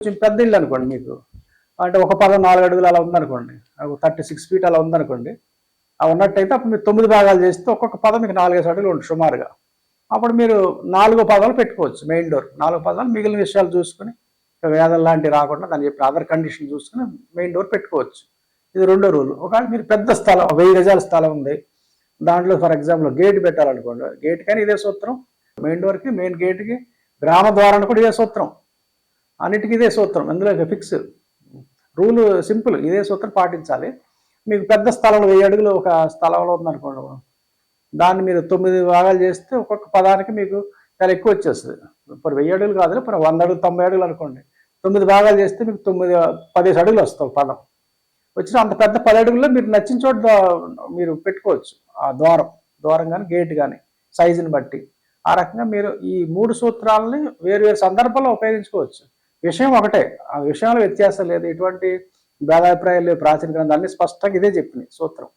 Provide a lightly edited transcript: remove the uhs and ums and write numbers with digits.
కొంచెం పెద్ద ఇల్లు అనుకోండి మీకు. అంటే ఒక పదం 4 అడుగులు అలా ఉందనుకోండి. 36 ఫీట్ అలా ఉందనుకోండి. ఉన్నట్టయితే అప్పుడు మీరు 9 భాగాలు చేస్తే ఒక్కొక్క పదం మీకు 4, 5 అడుగులు ఉంటుంది సుమారుగా. అప్పుడు మీరు 4 పదాలు పెట్టుకోవచ్చు మెయిన్ డోర్. 4 పదాలు మిగిలిన విషయాలు చూసుకొని వేదన లాంటివి రాకుండా దాన్ని చెప్పిన అదర్ కండిషన్ చూసుకొని మెయిన్ డోర్ పెట్టుకోవచ్చు. ఇది రెండో రూల్. ఒకవేళ మీరు పెద్ద స్థలం 1000 గజాల స్థలం ఉంది, దాంట్లో ఫర్ ఎగ్జాంపుల్ గేట్ పెట్టాలనుకోండి, గేట్ కానీ ఇదే సూత్రం, మెయిన్ డోర్కి మెయిన్ గేట్కి గ్రామ ద్వారాన్ని కూడా ఇదే సూత్రం, అన్నిటికీ ఇదే సూత్రం. అందులో ఫిక్స్ రూల్ సింపుల్, ఇదే సూత్రం పాటించాలి. మీకు పెద్ద స్థలంలో 1000 అడుగులు ఒక స్థలంలో ఉందనుకోండి, దాన్ని మీరు 9 భాగాలు చేస్తే ఒక్కొక్క పదానికి మీకు చాలా ఎక్కువ వచ్చేస్తుంది. ఇప్పుడు 1000 అడుగులు కాదు, ఇప్పుడు 100 అడుగులు 90 అడుగులు అనుకోండి, 9 భాగాలు చేస్తే మీకు 15 అడుగులు వస్తాయి పదం. వచ్చిన అంత పెద్ద 10 అడుగుల్లో మీరు నచ్చిన చోట మీరు పెట్టుకోవచ్చు. ఆ ద్వారం కానీ గేట్ కానీ సైజుని బట్టి. ఆ రకంగా మీరు ఈ 3 సూత్రాలని వేరు వేరు సందర్భాల్లో ఉపయోగించుకోవచ్చు. విషయం ఒకటే, ఆ విషయంలో వ్యత్యాసం లేదు, ఎటువంటి భేదాభిప్రాయాలు లేవు. ప్రాచీన గ్రంథాలన్నీ స్పష్టంగా ఇదే చెప్పినాయి సూత్రం.